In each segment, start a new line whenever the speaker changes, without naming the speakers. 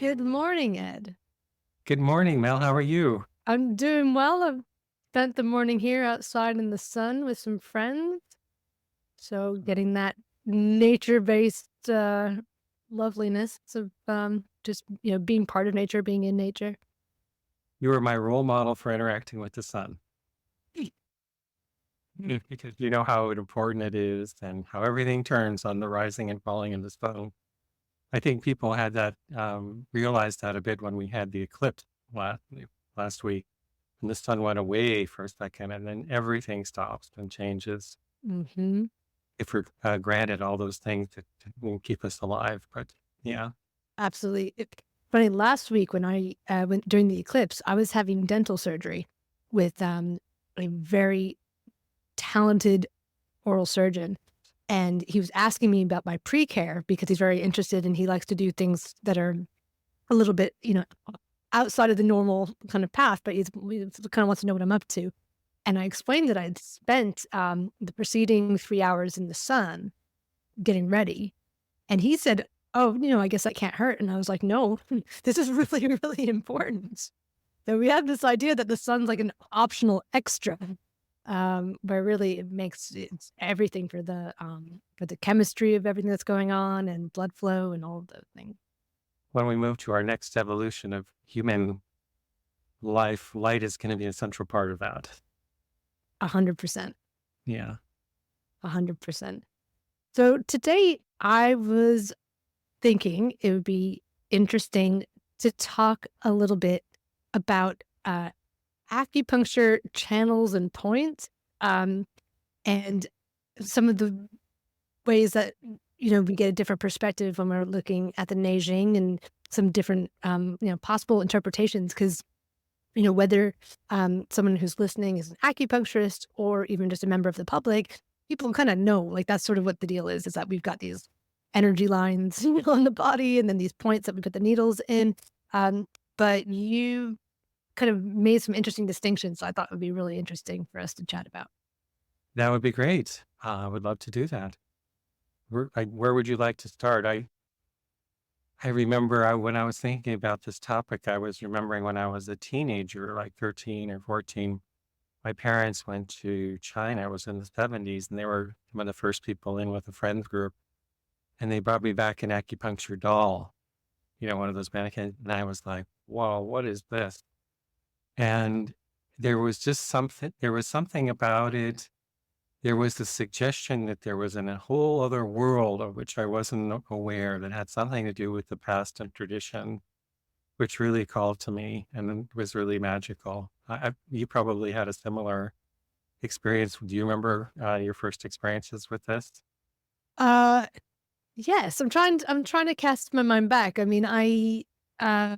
Good morning, Ed.
Good morning, Mel. How are you?
I'm doing well. I've spent the morning here outside in the sun with some friends. So getting that nature-based loveliness of just being part of nature, being in nature.
You are my role model for interacting with the sun. Because you know how important it is and how everything turns on the rising and falling of the sun. I think people had that, realized that a bit when we had the eclipse last, last week. And the sun went away for a second and then everything stops and changes.
Hmm.
If we're granted all those things that will keep us alive. But yeah,
Absolutely. Funny, last week when I went during the eclipse, I was having dental surgery with a very talented oral surgeon. And he was asking me about my pre-care because he's very interested and he likes to do things that are a little bit, outside of the normal kind of path, but he kind of wants to know what I'm up to. And I explained that I'd spent the preceding 3 hours in the sun getting ready. And he said, "Oh, I guess that can't hurt." And I was like, "No, this is really, really important." So we have this idea that the sun's like an optional extra, where really it's everything for the chemistry of everything that's going on and blood flow and all of those things.
when we move to our next evolution of human life, light is going to be a central part of that.
100%.
Yeah.
100%. So today I was thinking it would be interesting to talk a little bit about acupuncture channels and points, and some of the ways that we get a different perspective when we're looking at the Neijing and some different possible interpretations. Because whether someone who's listening is an acupuncturist or even just a member of the public, people kind of know, like, that's sort of what the deal is that we've got these energy lines on the body and then these points that we put the needles in. Um, but you kind of made some interesting distinctions. So I thought it would be really interesting for us to chat about.
That would be great. I would love to do that. Where would you like to start? I remember when I was thinking about this topic, I was remembering when I was a teenager, like 13 or 14, my parents went to China. It was in the 70s, and they were some of the first people in with a friends group. And they brought me back an acupuncture doll, one of those mannequins. And I was like, whoa, what is this? And there was something about it. There was the suggestion that there was a whole other world of which I wasn't aware that had something to do with the past and tradition, which really called to me and was really magical. You probably had a similar experience. Do you remember your first experiences with this?
Uh, yes, I'm trying to cast my mind back. I mean, uh,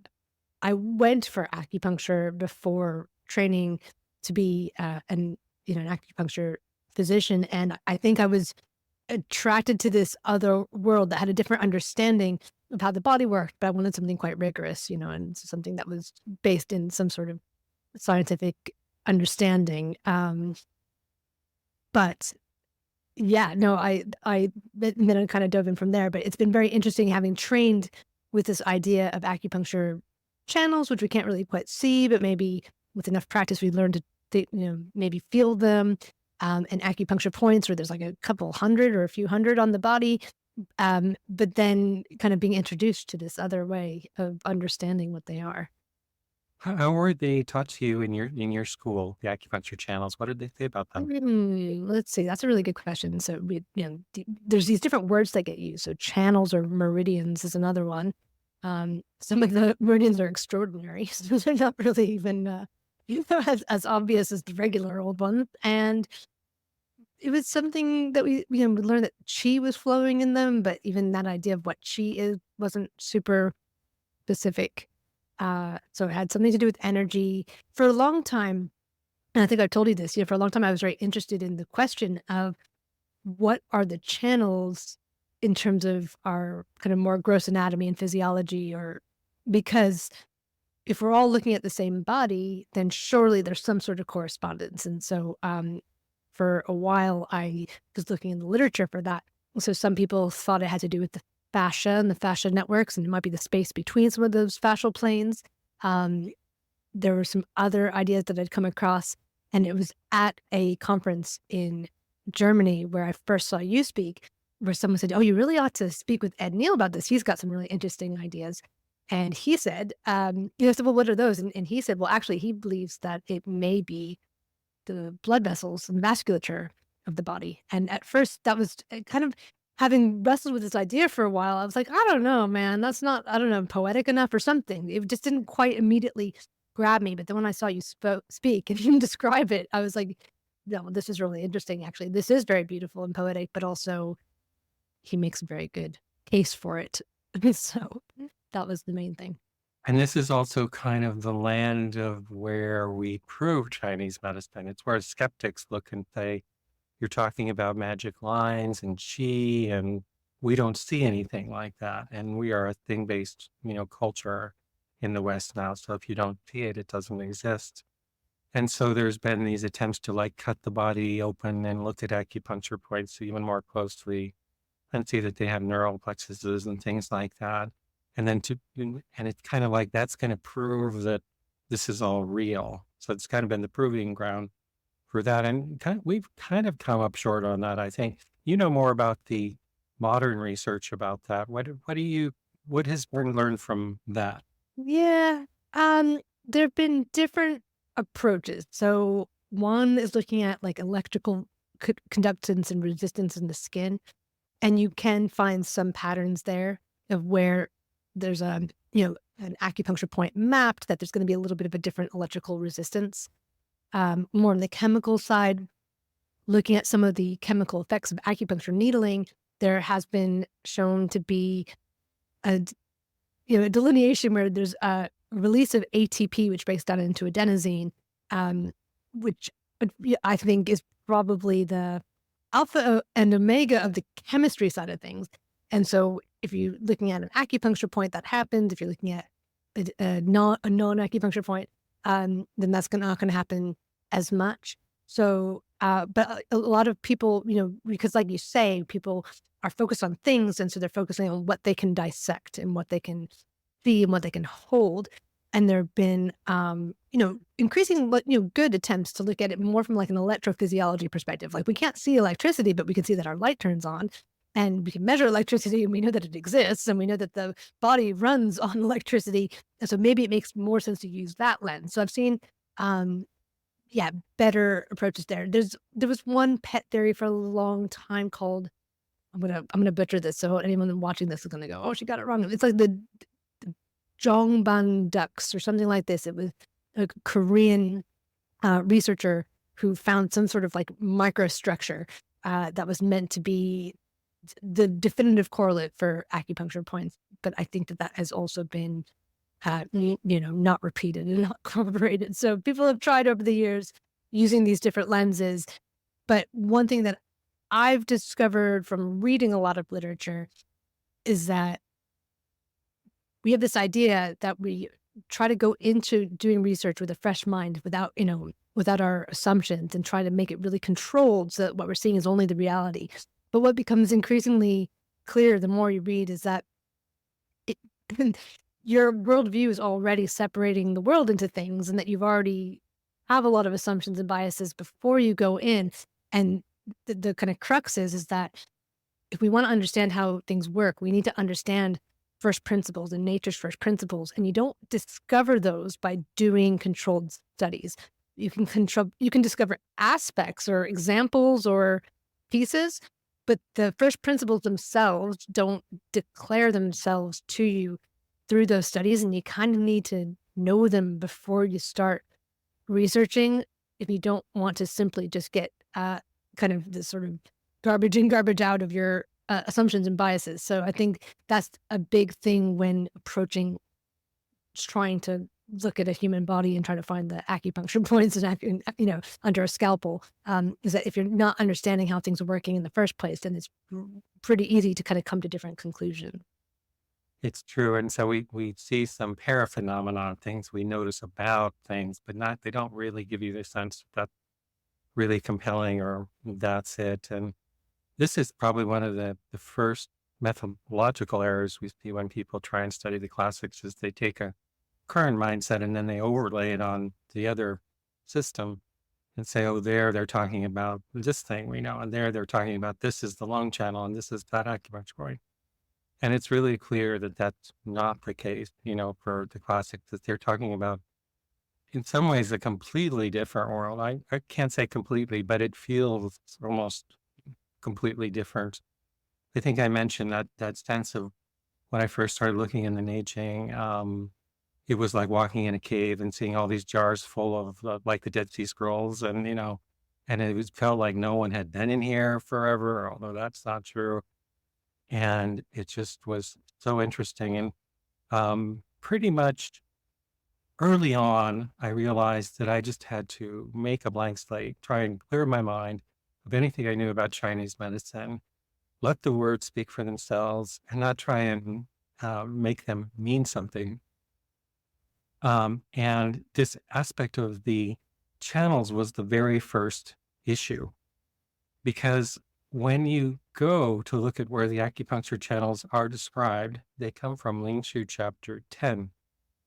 I went for acupuncture before training to be an acupuncture physician, and I think I was attracted to this other world that had a different understanding of how the body worked, but I wanted something quite rigorous, and something that was based in some sort of scientific understanding. But yeah, no, then I kind of dove in from there. But it's been very interesting having trained with this idea of acupuncture channels, which we can't really quite see, but maybe with enough practice, we learn to maybe feel them. And acupuncture points where there's like a couple hundred or a few hundred on the body. But then kind of being introduced to this other way of understanding what they are.
How were they taught to you in your school, the acupuncture channels? What did they say about them?
Let's see. That's a really good question. So there's these different words that get used. So channels or meridians is another one. Some of the meridians are extraordinary. So they're not really even as obvious as the regular old ones. And it was something that we learned that chi was flowing in them, but even that idea of what chi is wasn't super specific. So it had something to do with energy. For a long time, and I think I've told you this, for a long time, I was very interested in the question of what are the channels in terms of our kind of more gross anatomy and physiology, or because if we're all looking at the same body, then surely there's some sort of correspondence. And so, for a while, I was looking in the literature for that. So some people thought it had to do with the fascia and the fascia networks, and it might be the space between some of those fascial planes. Um, there were some other ideas that I'd come across, and it was at a conference in Germany where I first saw you speak, where someone said, "Oh, you really ought to speak with Ed Neal about this. He's got some really interesting ideas." And he said, I said, "Well, what are those?" And he said, "Well, actually, he believes that it may be the blood vessels and vasculature of the body." And at first, that was kind of having wrestled with this idea for a while. I was like, I don't know, man. That's not, I don't know, poetic enough or something. It just didn't quite immediately grab me. But then when I saw you speak and you describe it, I was like, no, this is really interesting. Actually, this is very beautiful and poetic, but also he makes a very good case for it. So that was the main thing.
And this is also kind of the land of where we prove Chinese medicine. It's where skeptics look and say, you're talking about magic lines and qi, and we don't see anything like that. And we are a thing-based, culture in the West now. So if you don't see it, it doesn't exist. And so there's been these attempts to like cut the body open and look at acupuncture points even more closely and see that they have neural plexuses and things like that. And then and it's kind of like that's going to prove that this is all real. So it's kind of been the proving ground for that. And we've kind of come up short on that, I think. You know more about the modern research about that. What has been learned from that?
Yeah. There have been different approaches. So one is looking at like electrical conductance and resistance in the skin. And you can find some patterns there of where there's an acupuncture point mapped that there's going to be a little bit of a different electrical resistance. More on the chemical side, looking at some of the chemical effects of acupuncture needling, there has been shown to be a a delineation where there's a release of ATP, which breaks down into adenosine, which I think is probably the alpha and omega of the chemistry side of things. And so if you're looking at an acupuncture point, that happens. If you're looking at a non-acupuncture point, then that's not going to happen as much. So, but a lot of people, because like you say, people are focused on things. And so they're focusing on what they can dissect and what they can see and what they can hold. And there have been, increasing, good attempts to look at it more from like an electrophysiology perspective. Like we can't see electricity, but we can see that our light turns on and we can measure electricity and we know that it exists and we know that the body runs on electricity. And so maybe it makes more sense to use that lens. So I've seen, um, better approaches there. There was one pet theory for a long time called, I'm gonna butcher this. So anyone watching this is gonna go, oh, she got it wrong. It's like the Jongban ducks or something like this. It was a Korean researcher who found some sort of like microstructure that was meant to be the definitive correlate for acupuncture points. But I think that that has also been, not repeated and not corroborated. So people have tried over the years using these different lenses. But one thing that I've discovered from reading a lot of literature is that we have this idea that we try to go into doing research with a fresh mind without our assumptions and try to make it really controlled so that what we're seeing is only the reality. But what becomes increasingly clear the more you read is that it, your worldview is already separating the world into things and that you've already have a lot of assumptions and biases before you go in. And the kind of crux is that if we want to understand how things work, we need to understand first principles and nature's first principles. And you don't discover those by doing controlled studies. You can discover aspects or examples or pieces, but the first principles themselves don't declare themselves to you through those studies. And you kind of need to know them before you start researching if you don't want to simply just get kind of this sort of garbage in, garbage out of your assumptions and biases. So I think that's a big thing when approaching trying to look at a human body and try to find the acupuncture points and under a scalpel, is that if you're not understanding how things are working in the first place, then it's pretty easy to kind of come to different conclusions.
It's true. And so we see some paraphenomenon things we notice about things, but they don't really give you the sense that's really compelling or that's it. And this is probably one of the first methodological errors we see when people try and study the classics is they take a current mindset and then they overlay it on the other system and say, oh, there they're talking about this thing we know, and there they're talking about this is the lung channel and this is that acupuncture point. And it's really clear that that's not the case, for the classics, that they're talking about, in some ways, a completely different world. I can't say completely, but it feels almost completely different. I think I mentioned that sense of when I first started looking in the Neijing, it was like walking in a cave and seeing all these jars full of like the Dead Sea Scrolls, and and it felt like no one had been in here forever, although that's not true. And it just was so interesting. And pretty much early on, I realized that I just had to make a blank slate, try and clear my mind of anything I knew about Chinese medicine, let the words speak for themselves, and not try and make them mean something. And this aspect of the channels was the very first issue, because when you go to look at where the acupuncture channels are described, they come from Ling Shu chapter 10,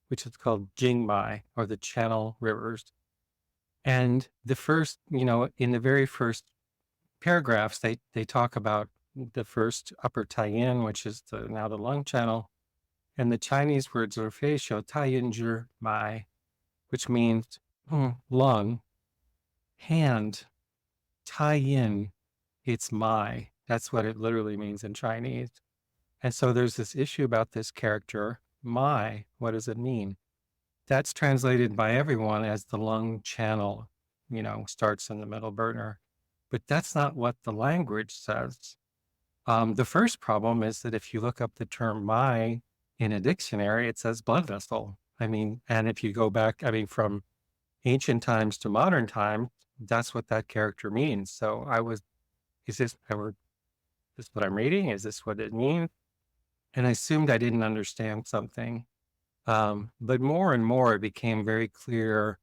which is called Jingmai, or the channel rivers. And the first, in the very first paragraphs, they talk about the first upper Taiyin, which is now the lung channel, and the Chinese word Zhufei Shou Taiyin Zhi Mai, which means lung, hand, Taiyin, it's my. That's what it literally means in Chinese. And so there's this issue about this character, my. What does it mean? That's translated by everyone as the lung channel, starts in the middle burner. But that's not what the language says. The first problem is that if you look up the term my in a dictionary, it says blood vessel. And if you go back, from ancient times to modern times, that's what that character means. So is this what I'm reading? Is this what it means? And I assumed I didn't understand something. But more and more, it became very clear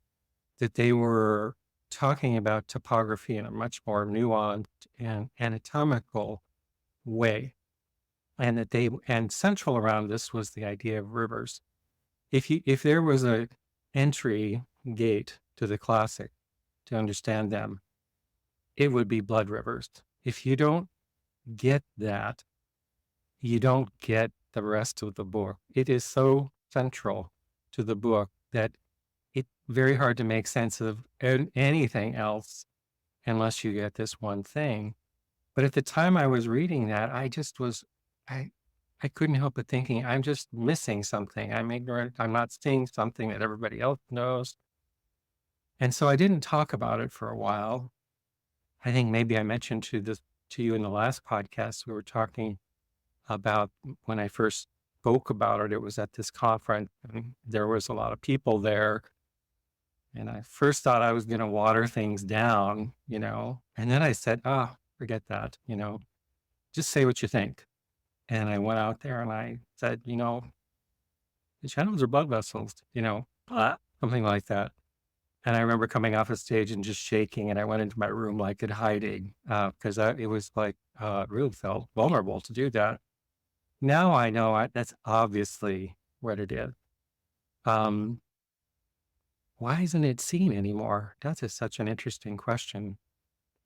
that they were talking about topography in a much more nuanced and anatomical way. And and central around this was the idea of rivers. If there was a entry gate to the classic to understand them, it would be blood rivers. If you don't get that, you don't get the rest of the book. It is so central to the book that it's very hard to make sense of anything else unless you get this one thing. But at the time I was reading that, I couldn't help but thinking, I'm just missing something. I'm ignorant. I'm not seeing something that everybody else knows. And so I didn't talk about it for a while. I think maybe I mentioned to you in the last podcast, we were talking about when I first spoke about it. It was at this conference and there was a lot of people there. And I first thought I was going to water things down, and then I said, forget that, just say what you think. And I went out there and I said, the channels are blood vessels, something like that. And I remember coming off a stage and just shaking, and I went into my room like in hiding, because it was like, really felt vulnerable to do that. Now I know that's obviously what it is. Why isn't it seen anymore? That is such an interesting question.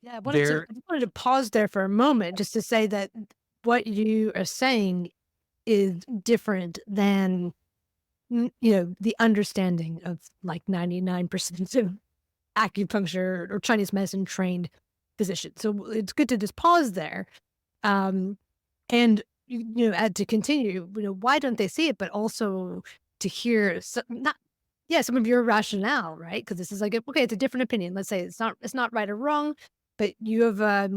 Yeah,
There,
I just wanted to pause there for a moment just to say that what you are saying is different than the understanding of like 99% of acupuncture or Chinese medicine trained physicians. So it's good to just pause there. And add to continue, why don't they see it, but also to hear some of your rationale, right? Because this is like, okay, it's a different opinion. Let's say it's not right or wrong, but you have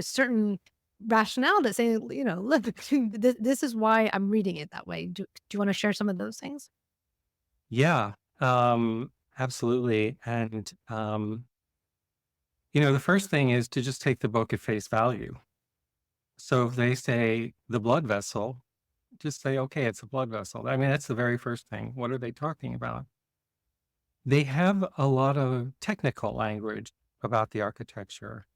certain rationale to say, look, this is why I'm reading it that way. Do you want to share some of those things?
yeah, absolutely. And, the first thing is to just take the book at face value. So if they say the blood vessel, just say, okay, it's a blood vessel. That's the very first thing. What are they talking about? They have a lot of technical language about the architecture.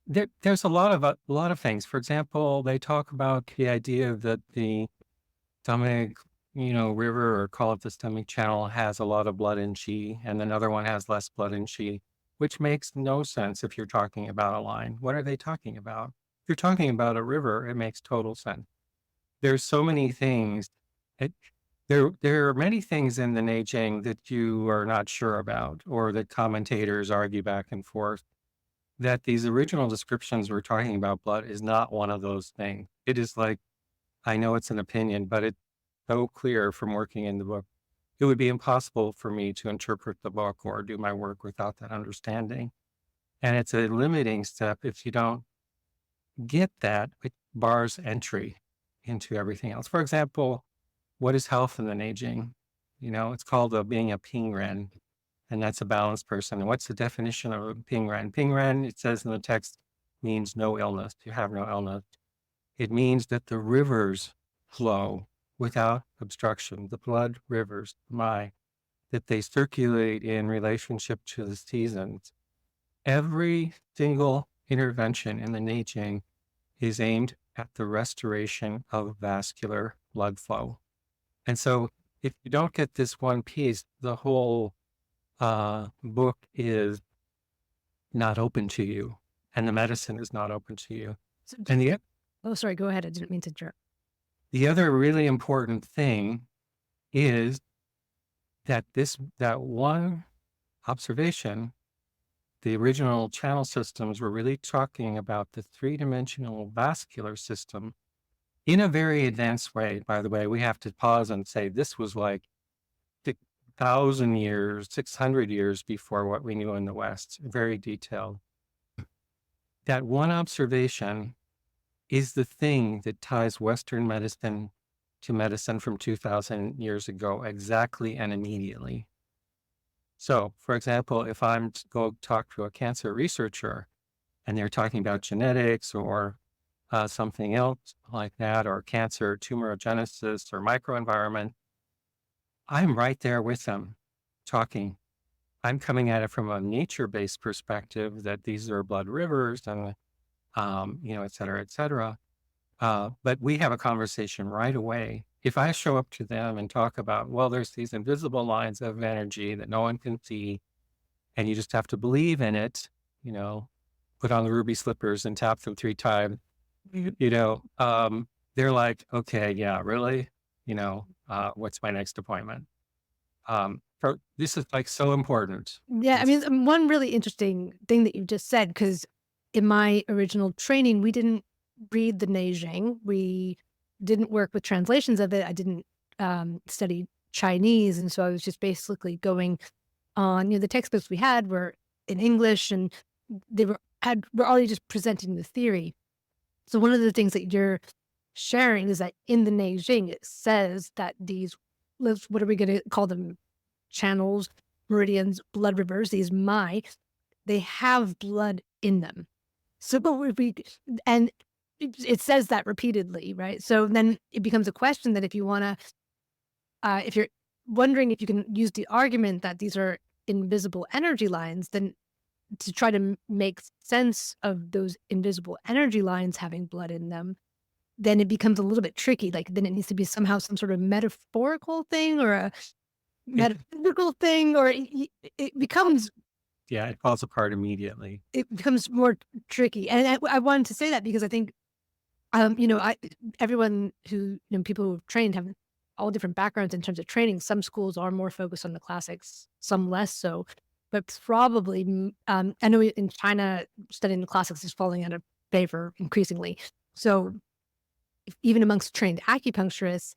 there's a lot of things. For example, they talk about the idea that the stomach, river, or call it the stomach channel, has a lot of blood in chi, and another one has less blood in chi, which makes no sense if you're talking about a line. What are they talking about? If you're talking about a river, it makes total sense. There's so many things. It, there are many things in the Neijing that you are not sure about, or that commentators argue back and forth. That these original descriptions we're talking about blood is not one of those things. It is like, I know it's an opinion, but it's so clear from working in the book. It would be impossible for me to interpret the book or do my work without that understanding. And it's a limiting step if you don't get that. It bars entry into everything else. For example, what is health in the Neijing? It's called being a pingren, and that's a balanced person. And what's the definition of a pingren? Pingren, it says in the text, means no illness. You have no illness. It means that the rivers flow without obstruction. The blood rivers, that they circulate in relationship to the seasons. Every single intervention in the Neijing is aimed at the restoration of vascular blood flow. And so if you don't get this one piece, the whole book is not open to you, and the medicine is not open to you.
So,
And
oh, sorry, go ahead. I didn't mean to interrupt.
the other really important thing is that that one observation, the original channel systems were really talking about the three-dimensional vascular system in a very advanced way. By the way, we have to pause and say this was like 1,000 years, 600 years before what we knew in the West, very detailed. That one observation is the thing that ties Western medicine to medicine from 2,000 years ago exactly and immediately. So, for example, if I'm to go talk to a cancer researcher and they're talking about genetics or something else like that, or cancer tumorigenesis or microenvironment, I'm right there with them talking. I'm coming at it from a nature-based perspective that these are blood rivers and, et cetera, et cetera. But we have a conversation right away. If I show up to them and talk about, well, there's these invisible lines of energy that no one can see, and you just have to believe in it, put on the ruby slippers and tap them 3 times, they're like, okay, yeah, really? What's my next appointment? So this is like so important.
Yeah, I mean, one really interesting thing that you just said, because in my original training, we didn't read the Neijing. We didn't work with translations of it. I didn't study Chinese, and so I was just basically going on. The textbooks we had were in English, and they were already just presenting the theory. So one of the things that you're sharing is that in the Neijing, it says that these, what are we going to call them? Channels, meridians, blood rivers, these they have blood in them. So, but and it says that repeatedly, right? So then it becomes a question that if you want to, if you're wondering if you can use the argument that these are invisible energy lines, then to try to make sense of those invisible energy lines having blood in them, then it becomes a little bit tricky. Like then it needs to be somehow some sort of metaphorical thing or a
It,
metaphysical thing, or it becomes
yeah, it falls apart immediately.
more tricky. And I wanted to say that because I think, everyone who, people who've trained have all different backgrounds in terms of training. Some schools are more focused on the classics, some less so. But probably, I know in China, studying the classics is falling out of favor increasingly. So even amongst trained acupuncturists,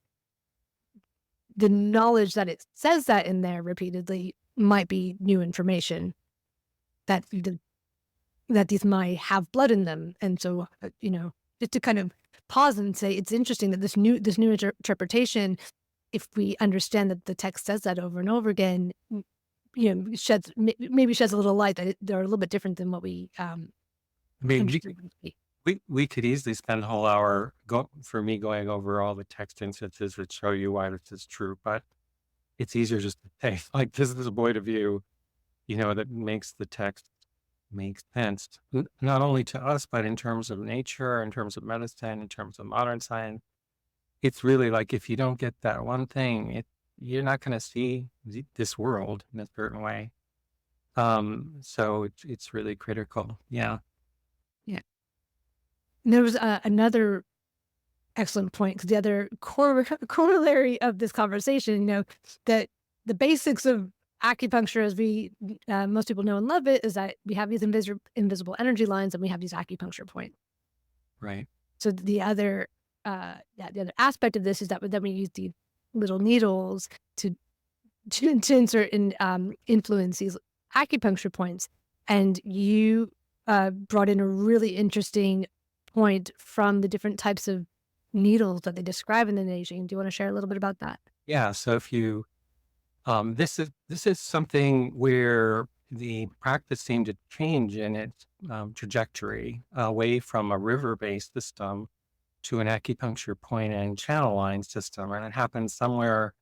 the knowledge that it says that in there repeatedly might be new information that that these might have blood in them. And so, just to kind of pause and say, it's interesting that this new interpretation, if we understand that the text says that over and over again, maybe sheds a little light that they're a little bit different than what we
I mean,
understood them to be.
we could easily spend a whole hour for me going over all the text instances that show you why this is true, but it's easier just to say, like, this is a point of view, that makes the text makes sense, not only to us, but in terms of nature, in terms of medicine, in terms of modern science. It's really like if you don't get that one thing, you're not going to see this world in a certain way. So it's really critical. Yeah.
Yeah. And there was another excellent point, because the other corollary of this conversation, that the basics of acupuncture, as we most people know and love it, is that we have these invisible energy lines and we have these acupuncture points.
Right.
So the other aspect of this is that then we use the little needles to to insert and influence these acupuncture points. And you brought in a really interesting point from the different types of needles that they describe in the Neijing. Do you want to share a little bit about that?
Yeah. So if you, this is something where the practice seemed to change in its trajectory away from a river-based system to an acupuncture point and channel line system. And it happened somewhere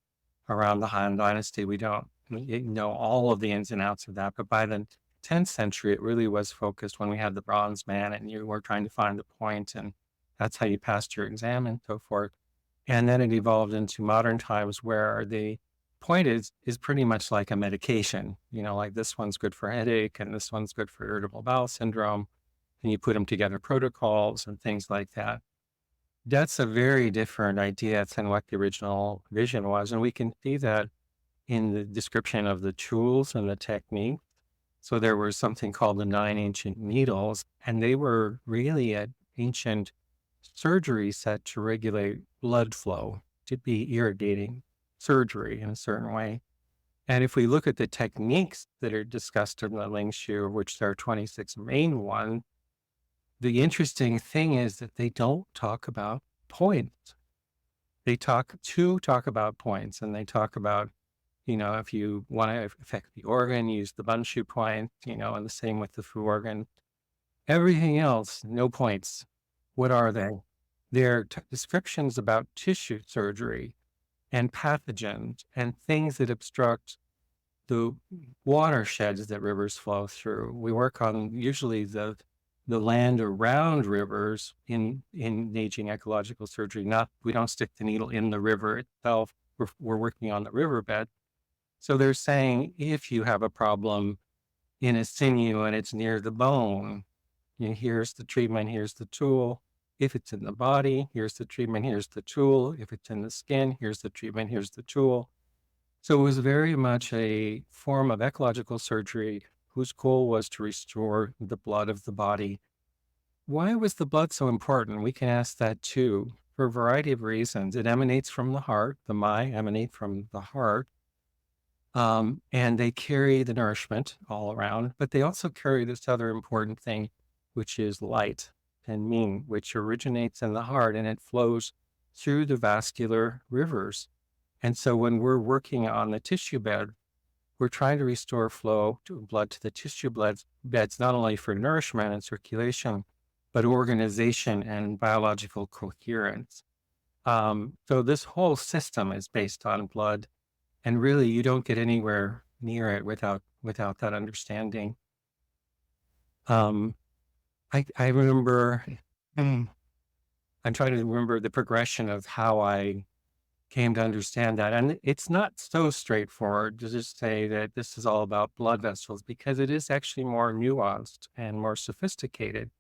around the Han Dynasty. We don't know all of the ins and outs of that, but by the 10th century, it really was focused when we had the bronze man and you were trying to find the point, and that's how you passed your exam and so forth. And then it evolved into modern times where the point is pretty much like a medication, like this one's good for headache and this one's good for irritable bowel syndrome. And you put them together protocols and things like that. That's a very different idea than what the original vision was. And we can see that in the description of the tools and the technique. So there was something called the 9 ancient needles, and they were really an ancient surgery set to regulate blood flow, to be irrigating surgery in a certain way. And if we look at the techniques that are discussed in the Ling Shu, which there are 26 main ones, the interesting thing is that they don't talk about points. They talk about points, and they talk about, if you want to affect the organ, use the Banshu point, and the same with the Fu organ. Everything else, no points. What are they? They're descriptions about tissue surgery and pathogens and things that obstruct the watersheds that rivers flow through. We work on usually the land around rivers in Neijing ecological surgery. We don't stick the needle in the river itself. We're working on the riverbed. So they're saying if you have a problem in a sinew and it's near the bone, here's the treatment, here's the tool. If it's in the body, here's the treatment, here's the tool. If it's in the skin, here's the treatment, here's the tool. So it was very much a form of ecological surgery whose goal was to restore the blood of the body. Why was the blood so important? We can ask that too, for a variety of reasons. It emanates from the heart. The Mai emanate from the heart. And they carry the nourishment all around, but they also carry this other important thing, which is light and Ming, which originates in the heart and it flows through the vascular rivers. And so when we're working on the tissue bed, we're trying to restore flow to blood to the tissue beds, not only for nourishment and circulation, but organization and biological coherence. So this whole system is based on blood, and really you don't get anywhere near it without that understanding. I remember, I'm trying to remember the progression of how I came to understand that. And it's not so straightforward to just say that this is all about blood vessels, because it is actually more nuanced and more sophisticated.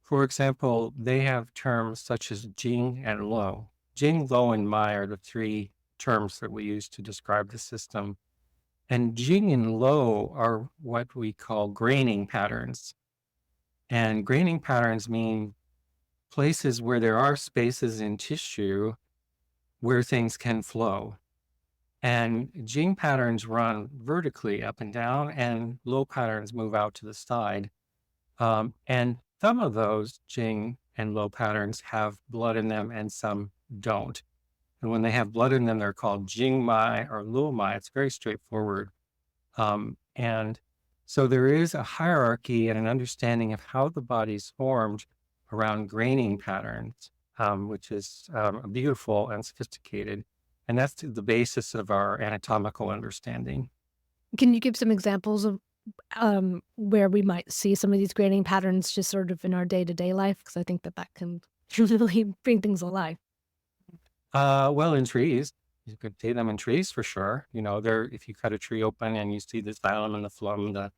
For example, they have terms such as Jing and Lo. Jing, Lo, and Mai are the three terms that we use to describe the system. And Jing and Lo are what we call graining patterns. And graining patterns mean places where there are spaces in tissue where things can flow. And Jing patterns run vertically up and down, and Lo patterns move out to the side. And some of those Jing and Lo patterns have blood in them and some don't. And when they have blood in them, they're called Jing Mai or Lu Mai. It's very straightforward. And so there is a hierarchy and an understanding of how the body's formed around graining patterns, which is beautiful and sophisticated. And that's the basis of our anatomical understanding.
Can you give some examples of where we might see some of these grading patterns just sort of in our day-to-day life, because I think that that can really bring things alive.
Well, in trees, you could see them in trees for sure. You know, there, if you cut a tree open and you see the xylem and the phloem,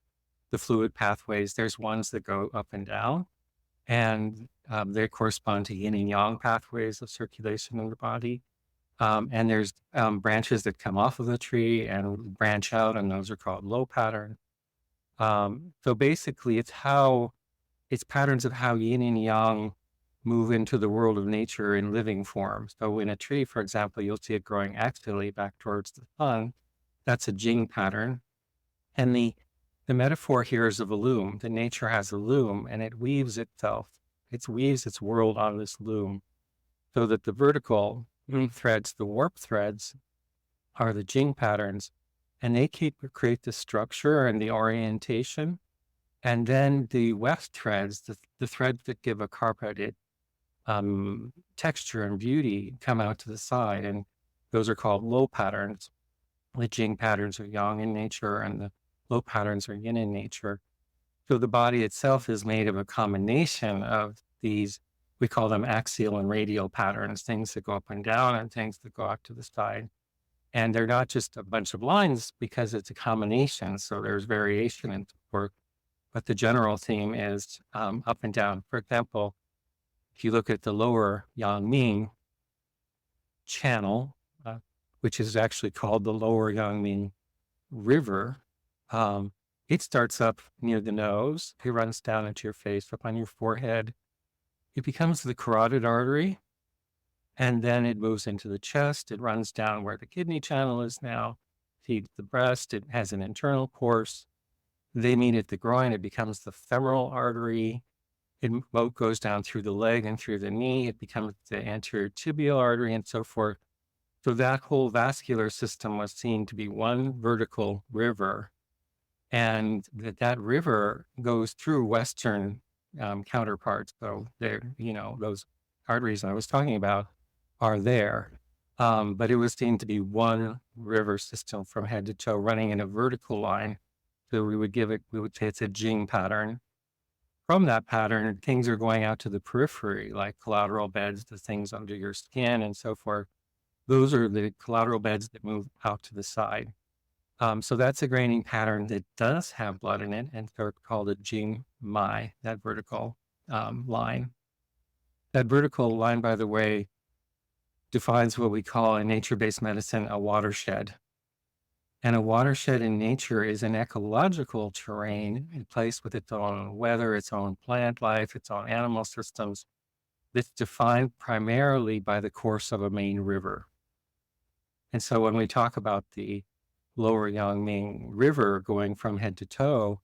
the fluid pathways, there's ones that go up and down, and they correspond to yin and yang pathways of circulation in the body. And there's branches that come off of the tree and branch out, and those are called low pattern. So basically, it's patterns of how yin and yang move into the world of nature in living form. So in a tree, for example, you'll see it growing axially back towards the sun. That's a Jing pattern. And the metaphor here is of a loom. The nature has a loom, and it weaves itself. It weaves its world on this loom, so that the vertical threads, the warp threads, are the Jing patterns, and they create the structure and the orientation. And then the weft threads, the threads that give a carpeted texture and beauty, come out to the side, and those are called low patterns. The Jing patterns are yang in nature, and the low patterns are yin in nature. So the body itself is made of a combination of these, we call them axial and radial patterns, things that go up and down and things that go out to the side. And they're not just a bunch of lines because it's a combination. So there's variation in work, but the general theme is up and down. For example, if you look at the lower Yangming channel, which is actually called the lower Yangming River, it starts up near the nose. It runs down into your face, up on your forehead. It becomes the carotid artery, and then it moves into the chest. It runs down where the kidney channel is now, feeds the breast. It has an internal course. They meet at the groin. It becomes the femoral artery. It goes down through the leg and through the knee. It becomes the anterior tibial artery, and so forth. So that whole vascular system was seen to be one vertical river, and that river goes through Western counterparts. So there, those arteries I was talking about are there. But it was seen to be one river system from head to toe running in a vertical line. So we would say it's a Jing pattern. From that pattern, things are going out to the periphery, like collateral beds, the things under your skin and so forth. Those are the collateral beds that move out to the side. So that's a grading pattern that does have blood in it, and they're called a Jing Mai, that vertical line. That vertical line, by the way, defines what we call in nature-based medicine a watershed. And a watershed in nature is an ecological terrain in place with its own weather, its own plant life, its own animal systems, that's defined primarily by the course of a main river. And so when we talk about the lower Yangming River going from head to toe,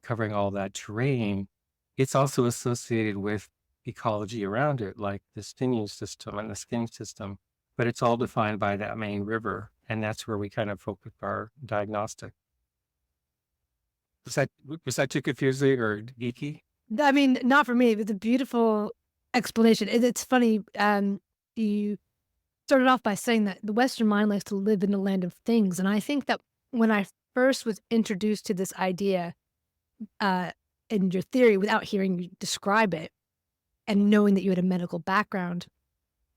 covering all that terrain, it's also associated with ecology around it, like the sinew system and the skin system, but it's all defined by that main river. And that's where we kind of focus our diagnostic. Was that too confusing or geeky?
I mean, not for me, but a beautiful explanation. It's funny. You started off by saying that the Western mind likes to live in the land of things. And I think that when I first was introduced to this idea in your theory without hearing you describe it and knowing that you had a medical background,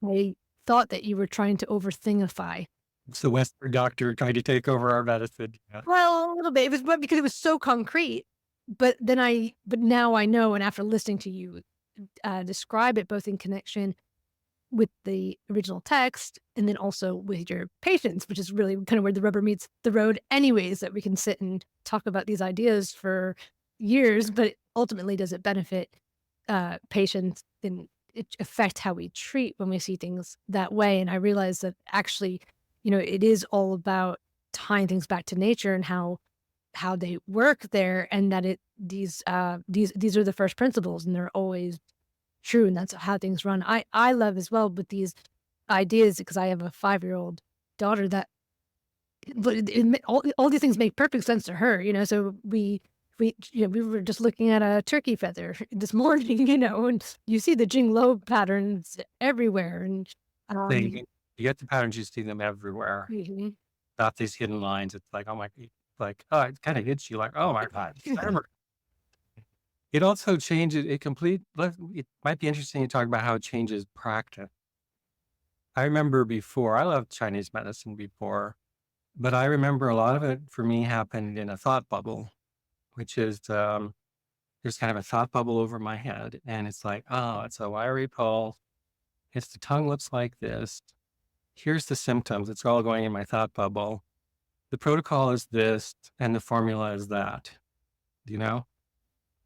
I thought that you were trying to overthingify.
It's the Western doctor trying to take over our medicine. Yeah.
Well, a little bit. It was because it was so concrete. But now I know, and after listening to you describe it both in connection with the original text and then also with your patients, which is really kind of where the rubber meets the road anyways, that we can sit and talk about these ideas for years, but ultimately does it benefit patients and it affect how we treat when we see things that way. And I realized that actually, it is all about tying things back to nature and how they work there, and that these are the first principles and they're always true, and that's how things run. I love as well with these ideas because I have a 5-year-old daughter that but all these things make perfect sense to her, so we were just looking at a turkey feather this morning, and you see the Jing Lo patterns everywhere, and
You get the patterns, you see them everywhere.
mhm.
Not these hidden lines. It's like, oh my, like, oh, it kind of hits you like, oh my God. It also changes, it might be interesting to talk about how it changes practice. I remember before, I loved Chinese medicine before, but I remember a lot of it for me happened in a thought bubble, which is there's kind of a thought bubble over my head. And it's like, oh, it's a wiry pulse. It's the tongue looks like this. Here's the symptoms. It's all going in my thought bubble. The protocol is this, and the formula is that, you know?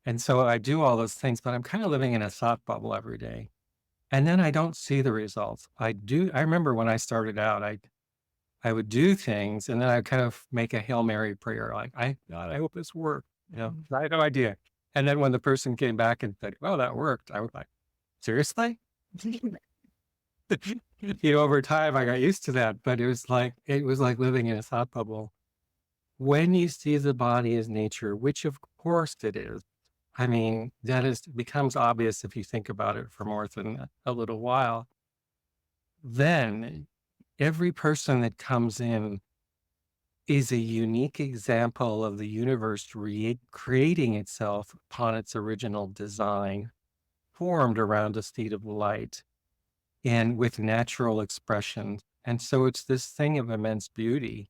And so I do all those things, but I'm kind of living in a thought bubble every day. And then I don't see the results. I remember when I started out, I would do things and then I would kind of make a Hail Mary prayer, like, God, I hope this works. I had no idea. And then when the person came back and said, well, that worked, I was like, seriously? Over time I got used to that, but it was like living in a thought bubble. When you see the body as nature, which of course it is, I mean, becomes obvious if you think about it for more than a little while, then every person that comes in is a unique example of the universe creating itself upon its original design, formed around a state of light and with natural expression. And so it's this thing of immense beauty.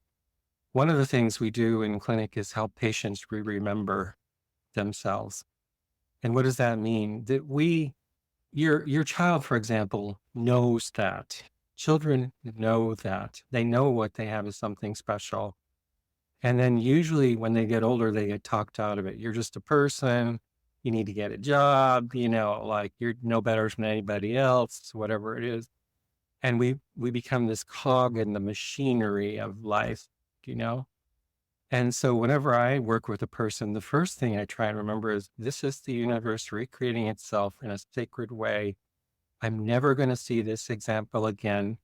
One of the things we do in clinic is help patients remember themselves. And what does that mean? That your child, for example, knows that. Children know that. They know what they have is something special. And then usually when they get older, they get talked out of it. You're just a person. You need to get a job, like you're no better than anybody else, whatever it is. And we become this cog in the machinery of life, you know? And so whenever I work with a person, the first thing I try and remember is this is the universe recreating itself in a sacred way. I'm never going to see this example again,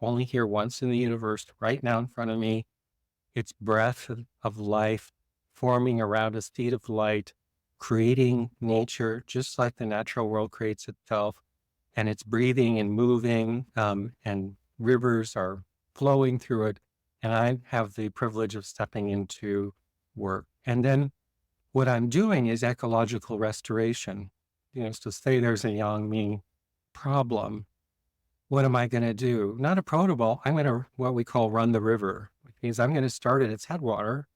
only here once in the universe, right now in front of me. It's breath of life forming around a state of light, creating nature just like the natural world creates itself. And it's breathing and moving, and rivers are flowing through it. And I have the privilege of stepping into work. And then what I'm doing is ecological restoration. So say there's a Yang problem. What am I going to do? Not a protocol. I'm going to what we call run the river, which means I'm going to start at its headwater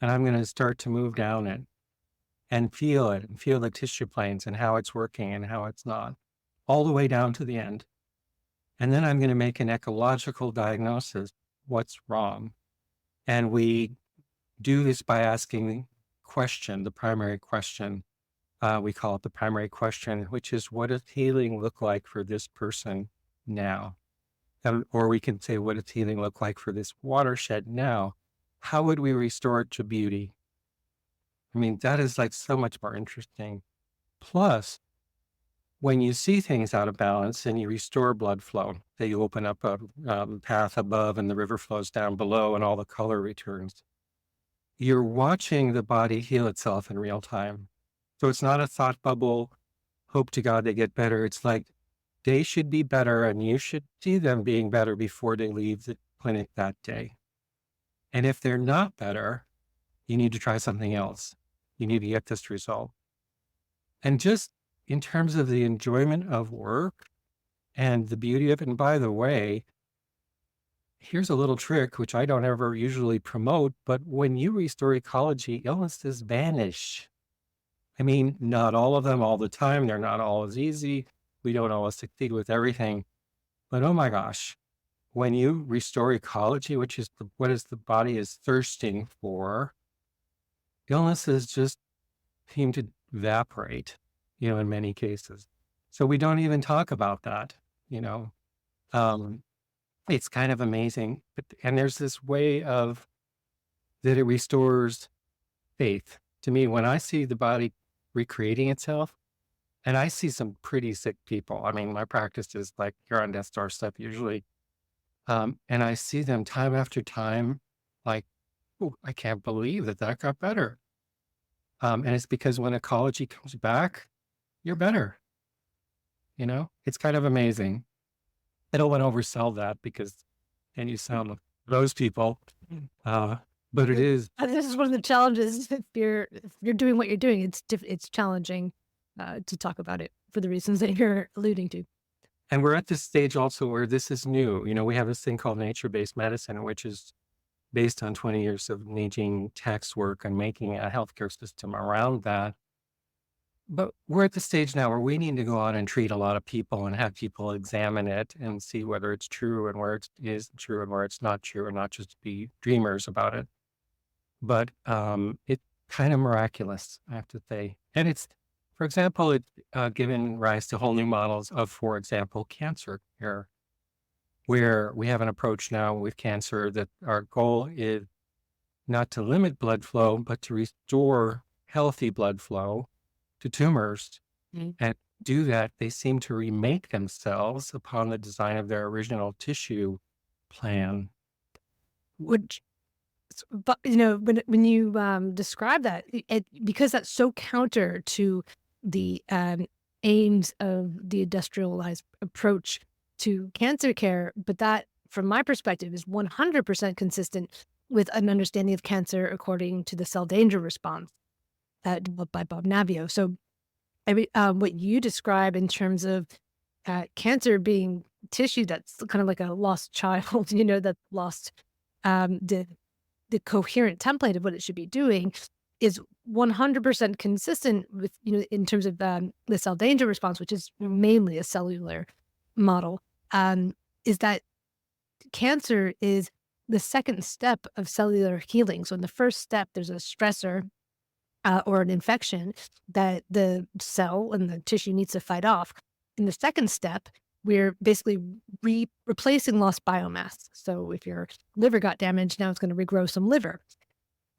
and I'm going to start to move down it and feel it and feel the tissue planes and how it's working and how it's not, all the way down to the end. And then I'm going to make an ecological diagnosis. What's wrong? And we do this by asking the primary question. We call it the primary question, which is, what does healing look like for this person now? Or we can say, what does healing look like for this watershed now? How would we restore it to beauty? I mean, that is like so much more interesting. Plus, when you see things out of balance and you restore blood flow, that you open up a path above and the river flows down below and all the color returns, you're watching the body heal itself in real time. So it's not a thought bubble, hope to God they get better. It's like they should be better and you should see them being better before they leave the clinic that day. And if they're not better, you need to try something else. You need to get this result. And just in terms of the enjoyment of work and the beauty of it, and by the way, here's a little trick, which I don't ever usually promote, but when you restore ecology, illnesses vanish. I mean, not all of them all the time. They're not always easy. We don't always succeed with everything. But oh my gosh, when you restore ecology, which is what is the body is thirsting for, illnesses just seem to evaporate, in many cases. So we don't even talk about that, it's kind of amazing. And there's this way of that it restores faith. To me, when I see the body recreating itself, and I see some pretty sick people. I mean, my practice is like you're on death's doorstep usually. And I see them time after time, like, oh, I can't believe that got better. And it's because when ecology comes back, you're better. It's kind of amazing. I don't want to oversell that because then you sound like those people. but it is.
This is one of the challenges if you're doing what you're doing, it's challenging, to talk about it for the reasons that you're alluding to.
And we're at this stage also where this is new. We have this thing called nature-based medicine, which is based on 20 years of Neijing text work and making a healthcare system around that. But we're at the stage now where we need to go out and treat a lot of people and have people examine it and see whether it's true and where it is true and where it's not true, and not just be dreamers about it. But it's kind of miraculous, I have to say. And it's, for example, it's given rise to whole new models of, for example, cancer care, where we have an approach now with cancer that our goal is not to limit blood flow, but to restore healthy blood flow to tumors.
Mm.
And do that, they seem to remake themselves upon the design of their original tissue plan.
Which but, when you, describe that, because that's so counter to the, aims of the industrialized approach to cancer care, but that, from my perspective, is 100% consistent with an understanding of cancer according to the cell danger response, developed by Bob Navio. So, what you describe in terms of, cancer being tissue that's kind of like a lost child, that lost, the coherent template of what it should be doing is 100% consistent with, in terms of, the cell danger response, which is mainly a cellular model, is that cancer is the second step of cellular healing. So in the first step, there's a stressor, or an infection that the cell and the tissue needs to fight off. In the second step, we're basically replacing lost biomass. So if your liver got damaged, now it's going to regrow some liver.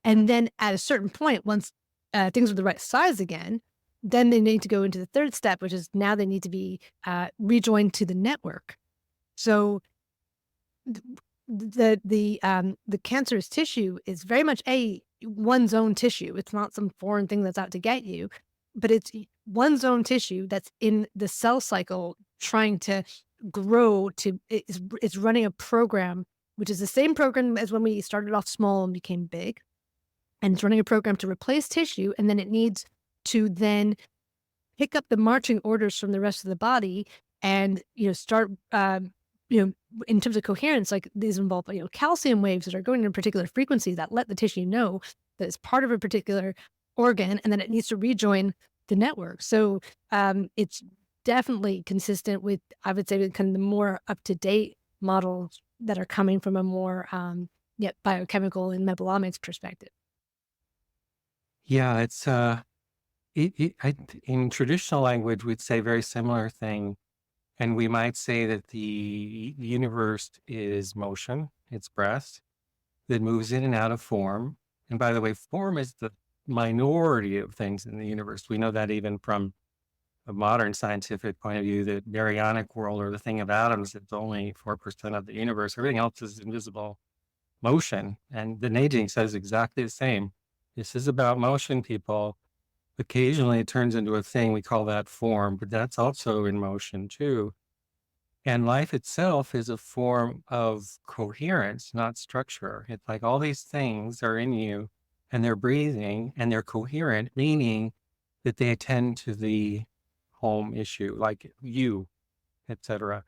And then at a certain point, once things are the right size again, then they need to go into the third step, which is now they need to be rejoined to the network. So the cancerous tissue is very much one's own tissue. It's not some foreign thing that's out to get you, but it's one's own tissue that's in the cell cycle trying to grow to it's running a program, which is the same program as when we started off small and became big. And it's running a program to replace tissue, and then it needs to then pick up the marching orders from the rest of the body and, start, in terms of coherence, like these involve, calcium waves that are going in a particular frequency that let the tissue know that it's part of a particular organ and then it needs to rejoin the network. So it's definitely consistent with, I would say, with kind of the more up-to-date models that are coming from a more biochemical and metabolomics perspective.
Yeah, it's in traditional language, we'd say very similar thing. And we might say that the universe is motion, it's breath that moves in and out of form. And by the way, form is the minority of things in the universe. We know that even from a modern scientific point of view, the baryonic world, or the thing of atoms, it's only 4% of the universe. Everything else is invisible motion. And the Neijing says exactly the same. This is about motion, people. Occasionally it turns into a thing, we call that form, but that's also in motion too. And life itself is a form of coherence, not structure. It's like all these things are in you and they're breathing and they're coherent, meaning that they attend to the home issue, like you, etc.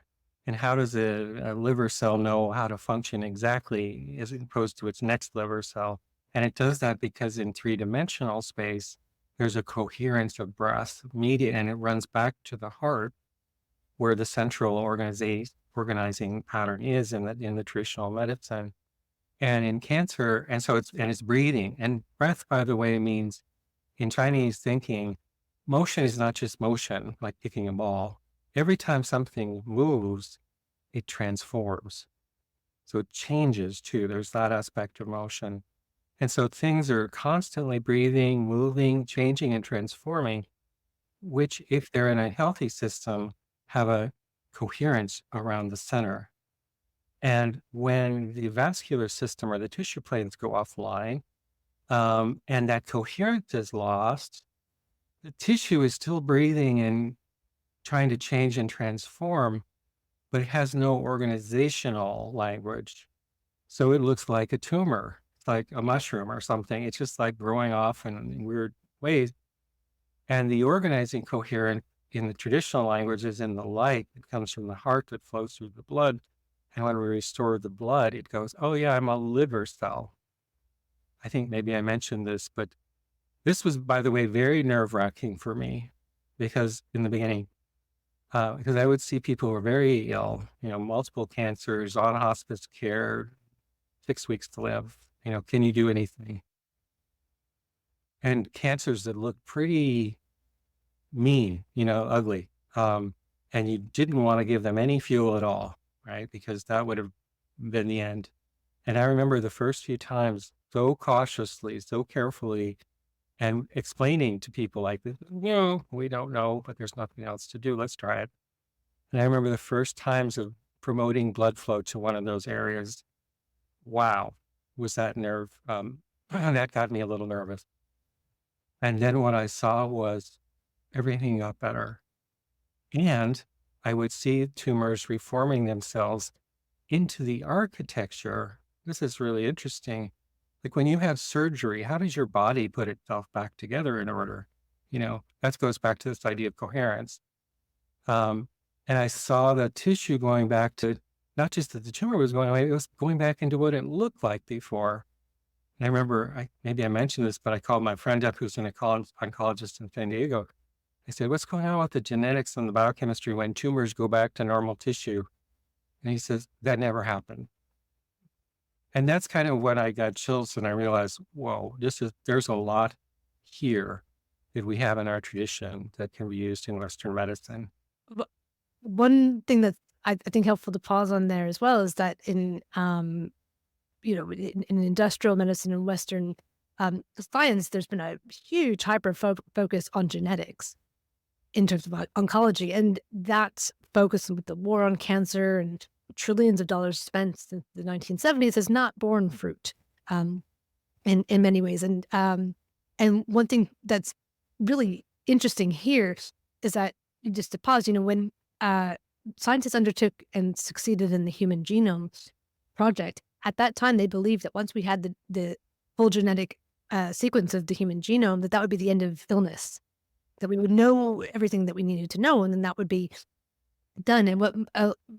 And how does a liver cell know how to function exactly as opposed to its next liver cell? And it does that because in three-dimensional space, there's a coherence of breath, media, and it runs back to the heart, where the central organizing pattern is in the traditional medicine. And in cancer, and so it's breathing. And breath, by the way, means in Chinese thinking, motion is not just motion, like kicking a ball. Every time something moves, it transforms. So it changes too. There's that aspect of motion. And so things are constantly breathing, moving, changing, and transforming, which, if they're in a healthy system, have a coherence around the center. And when the vascular system or the tissue planes go offline, and that coherence is lost, the tissue is still breathing and trying to change and transform, but it has no organizational language. So it looks like a tumor. It's like a mushroom or something. It's just like growing off in weird ways. And the organizing coherent in the traditional language is in the light. It comes from the heart that flows through the blood. And when we restore the blood, it goes, oh yeah, I'm a liver cell. I think maybe I mentioned this, but this was, by the way, very nerve-wracking for me because in the beginning, because I would see people who were very ill, multiple cancers, on hospice care, 6 weeks to live. Can you do anything? And cancers that look pretty mean, ugly. And you didn't want to give them any fuel at all, right? Because that would have been the end. And I remember the first few times so cautiously, so carefully, and explaining to people like, no, we don't know, but there's nothing else to do. Let's try it. And I remember the first times of promoting blood flow to one of those areas. Wow, was that nerve? That got me a little nervous. And then what I saw was everything got better. And I would see tumors reforming themselves into the architecture. This is really interesting. Like when you have surgery, how does your body put itself back together in order? That goes back to this idea of coherence. And I saw the tissue going back to not just that the tumor was going away, it was going back into what it looked like before. And I remember, maybe I mentioned this, but I called my friend up who's an oncologist in San Diego. I said, what's going on with the genetics and the biochemistry when tumors go back to normal tissue? And he says, that never happened. And that's kind of when I got chills and I realized, whoa, there's a lot here that we have in our tradition that can be used in Western medicine.
But one thing that I think helpful to pause on there as well is that in industrial medicine and Western science, there's been a huge focus on genetics in terms of oncology, and that focus with the war on cancer and trillions of dollars spent since the 1970s has not borne fruit in many ways. And one thing that's really interesting here is that, just to pause, when scientists undertook and succeeded in the Human Genome Project, at that time they believed that once we had the full genetic sequence of the human genome, that would be the end of illness, that we would know everything that we needed to know, and then that would be done. And what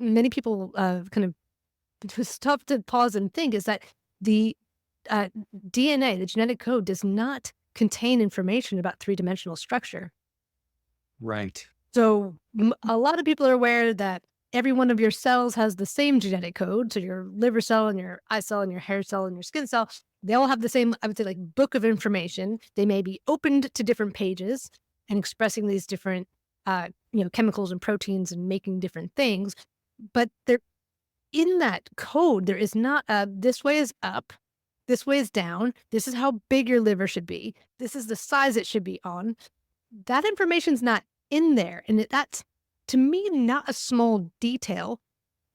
many people kind of, it was tough to pause and think, is that the DNA, the genetic code, does not contain information about three-dimensional structure.
Right.
So a lot of people are aware that every one of your cells has the same genetic code. So your liver cell and your eye cell and your hair cell and your skin cell, they all have the same, I would say, like, book of information. They may be opened to different pages and expressing these different chemicals and proteins and making different things. But they're in that code, there is not a this way is up, this way is down, this is how big your liver should be, this is the size it should be on. That information's not in there. And that's, to me, not a small detail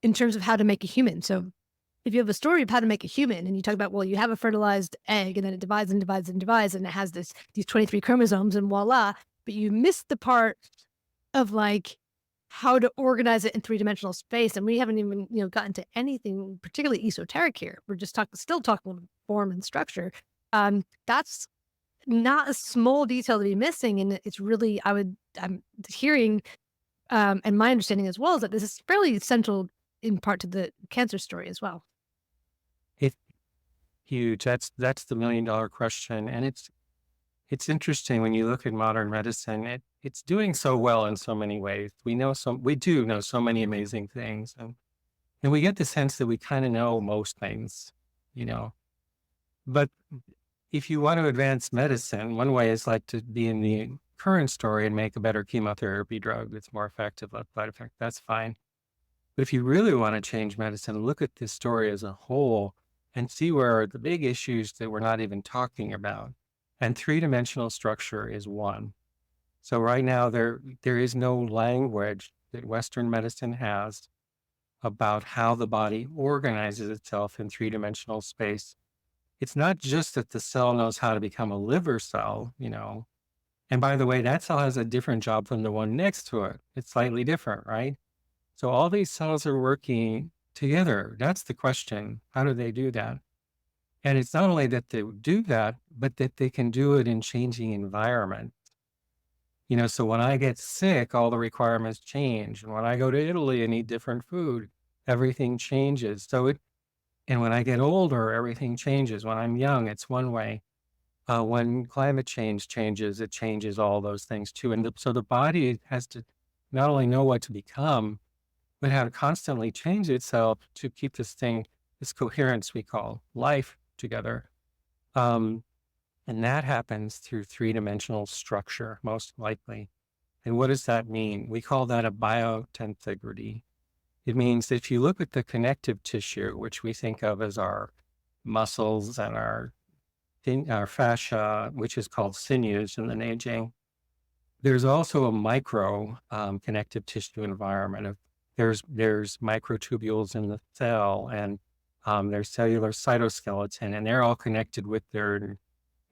in terms of how to make a human. So if you have a story of how to make a human and you talk about, well, you have a fertilized egg and then it divides and divides and divides and it has these 23 chromosomes and voila, but you missed the part of like how to organize it in three-dimensional space. And we haven't even, gotten to anything particularly esoteric here. We're just still talking about form and structure. That's not a small detail to be missing. And it's really, I'm hearing, and my understanding as well, is that this is fairly central in part to the cancer story as well.
It's huge. That's the $1 million question. And it's interesting when you look at modern medicine, it's doing so well in so many ways. We do know so many amazing things. And we get the sense that we kind of know most things, but if you want to advance medicine, one way is like to be in the current story and make a better chemotherapy drug that's more effective, less side effect. That's fine. But if you really want to change medicine, look at this story as a whole and see where are the big issues that we're not even talking about. And three-dimensional structure is one. So right now there is no language that Western medicine has about how the body organizes itself in three-dimensional space. It's not just that the cell knows how to become a liver cell, and by the way, that cell has a different job from the one next to it. It's slightly different, right? So all these cells are working together. That's the question. How do they do that? And it's not only that they do that, but that they can do it in changing environment. So when I get sick, all the requirements change. And when I go to Italy and eat different food, everything changes. And when I get older, everything changes. When I'm young, it's one way. When climate change changes, it changes all those things too. And so the body has to not only know what to become, but how to constantly change itself to keep this coherence we call life together. Um, and that happens through three-dimensional structure, most likely. And what does that mean? We call that a biotensegrity. It means that if you look at the connective tissue, which we think of as our muscles and our fascia, which is called sinews in the Neijing, there's also a micro connective tissue environment. There's microtubules in the cell, and there's cellular cytoskeleton, and they're all connected with their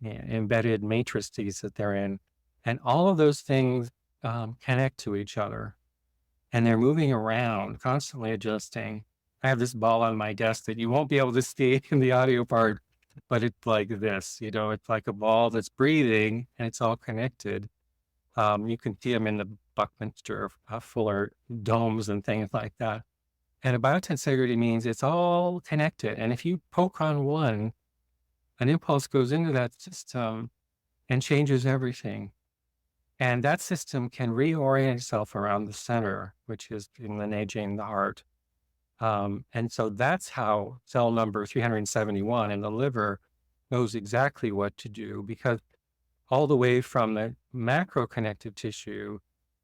embedded matrices that they're in. And all of those things connect to each other, and they're moving around, constantly adjusting. I have this ball on my desk that you won't be able to see in the audio part, but it's like this, it's like a ball that's breathing and it's all connected. You can see them in the Buckminster Fuller domes and things like that. And a biotensegrity means it's all connected. And if you poke on one, an impulse goes into that system and changes everything. And that system can reorient itself around the center, which is in the Neijing, the heart. And so that's how cell number 371 in the liver knows exactly what to do, because all the way from the macro connective tissue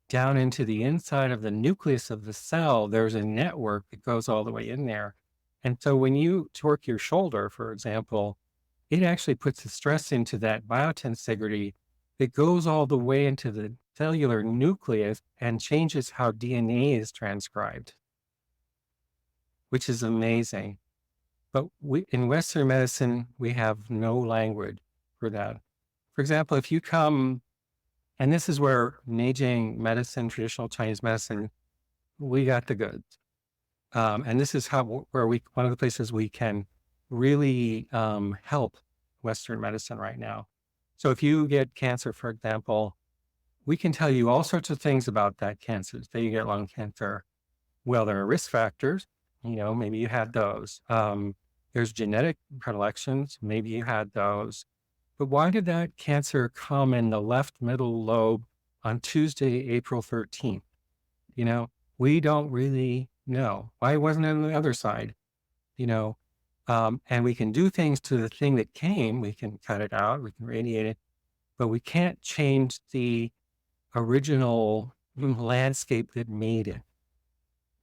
down into the inside of the nucleus of the cell, there's a network that goes all the way in there. And so when you torque your shoulder, for example, it actually puts the stress into that biotensegrity that goes all the way into the cellular nucleus and changes how DNA is transcribed, which is amazing. But in Western medicine, we have no language for that. For example, if you come, and this is where Neijing medicine, traditional Chinese medicine, we got the goods. And this is one of the places we can really help Western medicine right now. So if you get cancer, for example, we can tell you all sorts of things about that cancer. Say you get lung cancer. Well, there are risk factors. Maybe you had those. There's genetic predilections. Maybe you had those. But why did that cancer come in the left middle lobe on Tuesday, April 13th? We don't really know. Why wasn't it on the other side? And we can do things to the thing that came. We can cut it out. We can radiate it. But we can't change the original landscape that made it,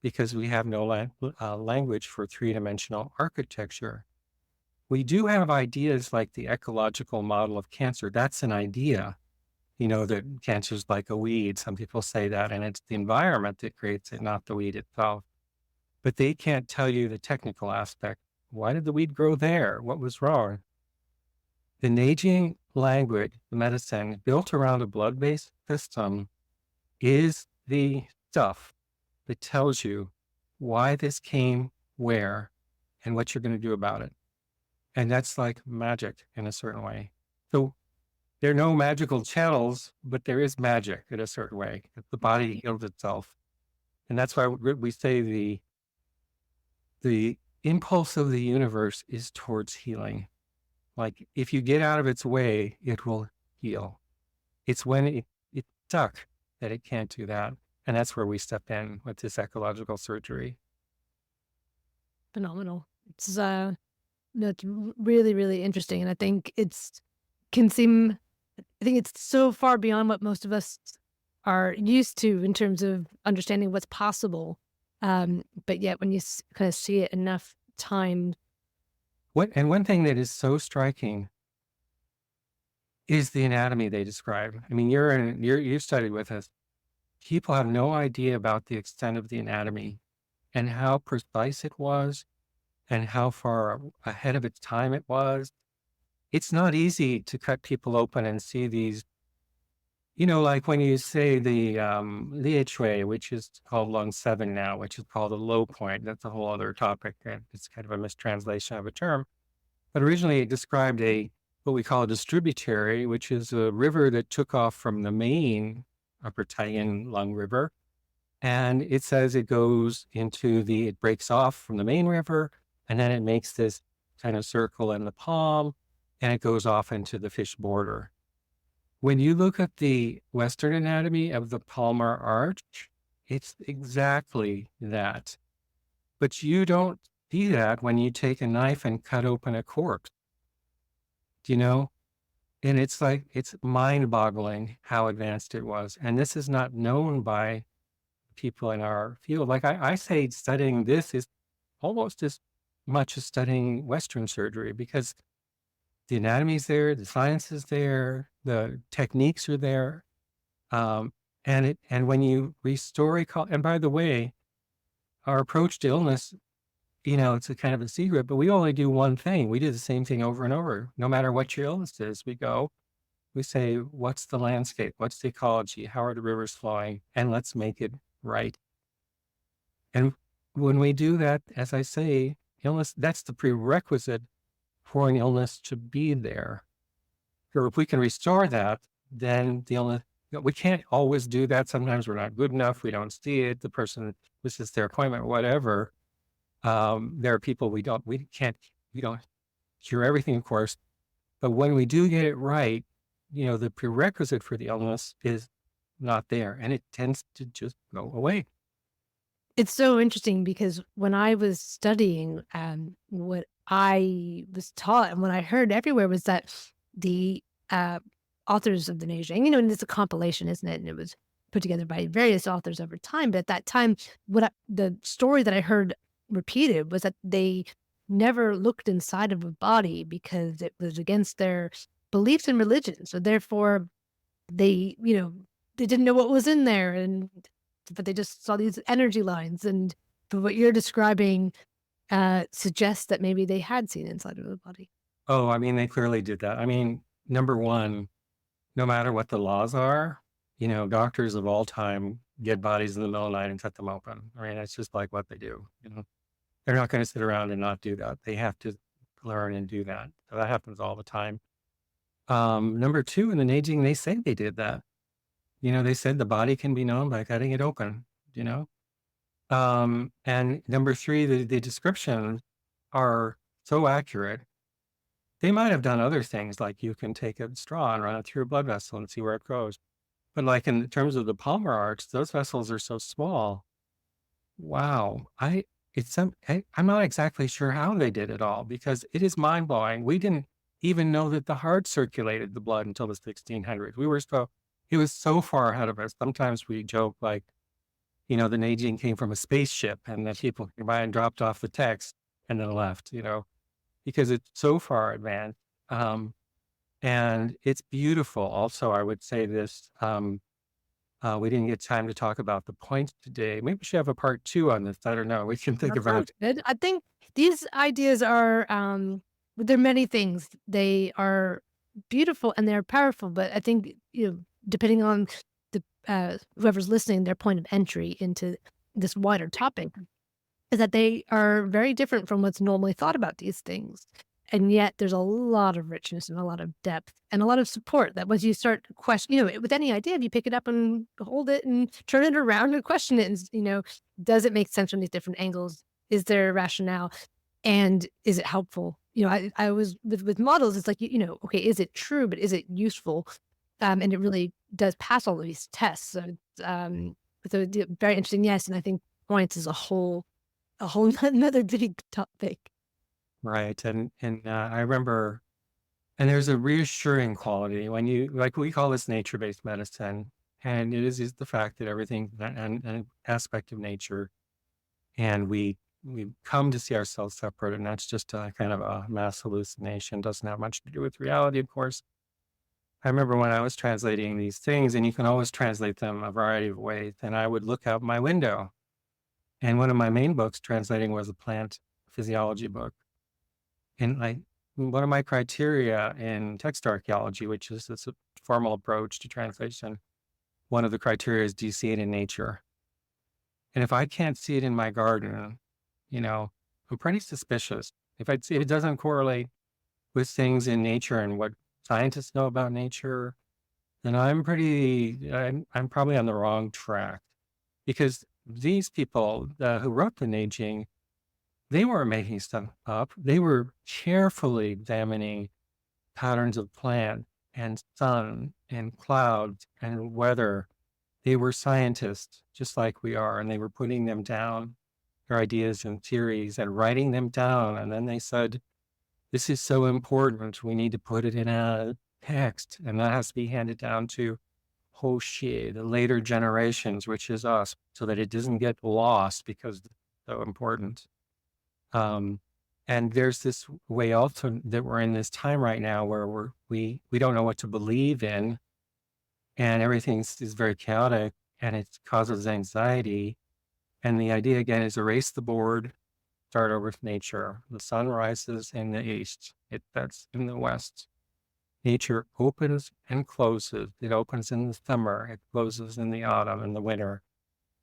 because we have no language for three-dimensional architecture. We do have ideas like the ecological model of cancer. That's an idea, that cancer is like a weed. Some people say that, and it's the environment that creates it, not the weed itself. But they can't tell you the technical aspect. Why did the weed grow there? What was wrong? The Neijing language, the medicine built around a blood-based system, is the stuff that tells you why this came where and what you're going to do about it. And that's like magic in a certain way. So there are no magical channels, but there is magic in a certain way. The body heals itself. And that's why we say the impulse of the universe is towards healing. Like if you get out of its way, it will heal. It's when it's stuck that it can't do that. And that's where we step in with this ecological surgery.
Phenomenal. It's that's really, really interesting. And I think I think it's so far beyond what most of us are used to in terms of understanding what's possible. But yet when you kind of see it enough time.
One thing that is so striking is the anatomy they describe. I mean, you've studied with us. People have no idea about the extent of the anatomy and how precise it was and how far ahead of its time it was. It's not easy to cut people open and see these, like when you say the Li, which is called lung 7 now, which is called a low point. That's a whole other topic. And it's kind of a mistranslation of a term. But originally it described what we call a distributary, which is a river that took off from the main Upper Taiyan Lung River. And it says it breaks off from the main river, and then it makes this kind of circle in the palm, and it goes off into the fish border. When you look at the Western anatomy of the palmar arch, it's exactly that. But you don't see that when you take a knife and cut open a corpse, you know? And it's mind boggling how advanced it was. And this is not known by people in our field. Like I say, studying this is almost as much as studying Western surgery because the anatomy's there, the science is there, the techniques are there. And when you restore and by the way, our approach to illness, it's a kind of a secret, but we only do one thing. We do the same thing over and over. No matter what your illness is, we say, what's the landscape? What's the ecology? How are the rivers flowing? And let's make it right. And when we do that, as I say, illness, that's the prerequisite for an illness to be there. Or if we can restore that, then the illness, we can't always do that. Sometimes we're not good enough. We don't see it. The person misses their appointment, whatever. There are people we don't cure everything, of course. But when we do get it right, the prerequisite for the illness is not there, and it tends to just go away.
It's so interesting because when I was studying, what I was taught and what I heard everywhere was that the authors of the Neijing, and it's a compilation, isn't it? And it was put together by various authors over time. But at that time, the story that I heard repeated was that they never looked inside of a body because it was against their beliefs and religion. So therefore, they didn't know what was in there, but they just saw these energy lines. But what you're describing suggests that maybe they had seen inside of the body.
Oh, I mean, they clearly did that. I mean, number one, no matter what the laws are, doctors of all time get bodies in the middle of the night and cut them open. I mean, it's just like what they do. They're not going to sit around and not do that. They have to learn and do that. So that happens all the time. Number two, in the Neijing, they say they did that. They said the body can be known by cutting it open, and number three, the descriptions are so accurate. They might have done other things, like you can take a straw and run it through a blood vessel and see where it goes. But like in terms of the palmar arch, those vessels are so small. Wow. I'm not exactly sure how they did it all because it is mind blowing. We didn't even know that the heart circulated the blood until the 1600s. It was so far ahead of us. Sometimes we joke like, the Neijing came from a spaceship and that people came by and dropped off the text and then left, because it's so far advanced. And it's beautiful. Also, I would say this, we didn't get time to talk about the points today. Maybe we should have a part 2 on this. I don't know. We can think
That
about
sounds good. I think these ideas are, they're many things. They are beautiful and they're powerful, but I think, depending on whoever's listening, their point of entry into this wider topic is that they are very different from what's normally thought about these things. And yet there's a lot of richness and a lot of depth and a lot of support that once you start to question, with any idea, if you pick it up and hold it and turn it around and question it, and, does it make sense from these different angles? Is there a rationale? And is it helpful? I was with models, it's like, okay, is it true, but is it useful? And it really does pass all of these tests. So very interesting. Yes. And I think points is a whole another big topic.
right. And I remember, and there's a reassuring quality when we call this nature-based medicine, and it is the fact that everything and an aspect of nature, and we come to see ourselves separate, and that's just a kind of a mass hallucination. Doesn't have much to do with reality, of course. I remember when I was translating these things, and you can always translate them a variety of ways, and I would look out my window. And one of my main books translating was a plant physiology book. And one of my criteria in text archaeology, which is this formal approach to translation, one of the criteria is, do you see it in nature? And if I can't see it in my garden, I'm pretty suspicious. If it doesn't correlate, with things in nature and what scientists know about nature, then I'm probably on the wrong track, because these people who wrote the Neijing, they weren't making stuff up. They were carefully examining patterns of plant and sun and clouds and weather. They were scientists just like we are, and they were putting them down, their ideas and theories, and writing them down. And then they said, this is so important, we need to put it in a text, and that has to be handed down to the later generations, which is us, so that it doesn't get lost because it's so important. And there's this way also that we're in this time right now where we don't know what to believe in, and everything is very chaotic, and it causes anxiety. And the idea again is erase the board, start over with nature. The sun rises in the east, it sets in the west. Nature opens and closes. It opens in the summer, it closes in the autumn and the winter.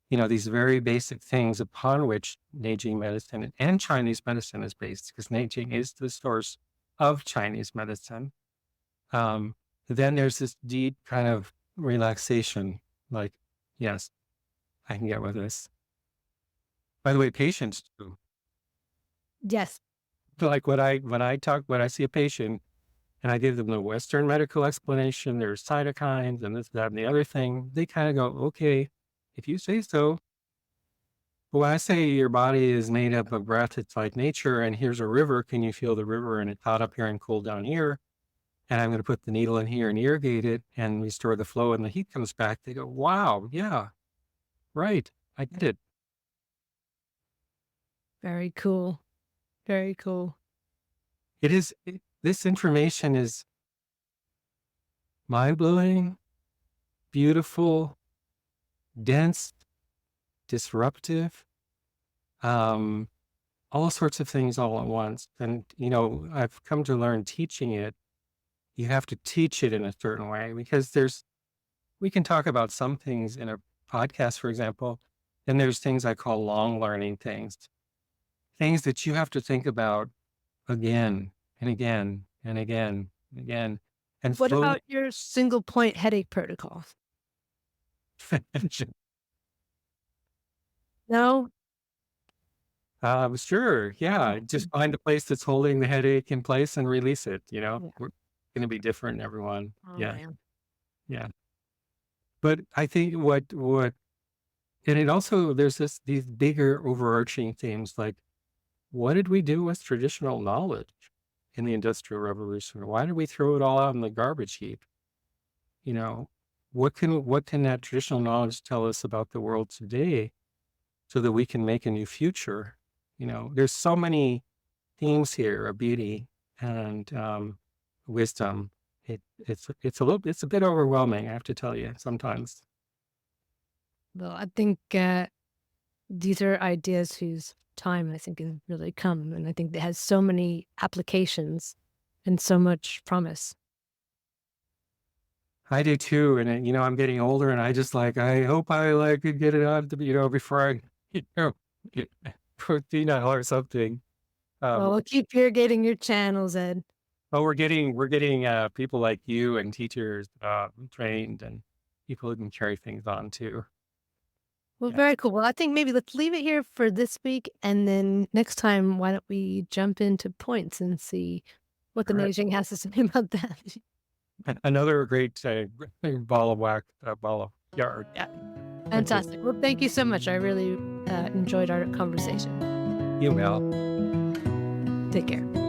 These very basic things upon which Neijing medicine and Chinese medicine is based, because Neijing is the source of Chinese medicine. Then there's this deep kind of relaxation, like, yes, I can get with this. By the way, patients too.
Yes.
Like when I see a patient and I give them the Western medical explanation, there's cytokines and this, that, and the other thing, they kind of go, okay, if you say so. But when I say your body is made up of breath, it's like nature, and here's a river, can you feel the river? And it's hot up here and cold down here. And I'm going to put the needle in here and irrigate it and restore the flow, and the heat comes back. They go, wow, yeah, right, I get it.
Very cool. Very cool.
This information is mind-blowing, beautiful, dense, disruptive, all sorts of things all at once. And, I've come to learn teaching it, you have to teach it in a certain way, because we can talk about some things in a podcast, for example, and there's things I call long learning things that you have to think about again and again and again and again. And
What
slowly,
about your single point headache protocol? No?
sure, yeah, just find a place that's holding the headache in place and release it.
Yeah.
We're going to be different, everyone.
Oh,
Yeah,
man.
yeah. But I think and it also, there's these bigger overarching themes, like, what did we do with traditional knowledge in the Industrial Revolution? Why did we throw it all out in the garbage heap? What can that traditional knowledge tell us about the world today, so that we can make a new future? There's so many themes here of beauty and wisdom. It's a bit overwhelming, I have to tell you, sometimes.
Well, I think these are ideas whose time I think has really come, and I think it has so many applications and so much promise.
I do too, and I'm getting older, and I just I hope I could get it out before I get 14 or something.
Well,
Um,
we'll keep irrigating your channels, Ed.
oh, we're getting people like you and teachers trained, and people who can carry things on too.
Well,
Yeah.
very cool. Well, I think maybe let's leave it here for this week, and then next time, why don't we jump into points and see what the
All right.
Neijing has to say about that?
Another great ball of wax, ball of yard.
Yeah. Fantastic. Well, thank you so much. I really enjoyed our conversation.
You will.
Take care.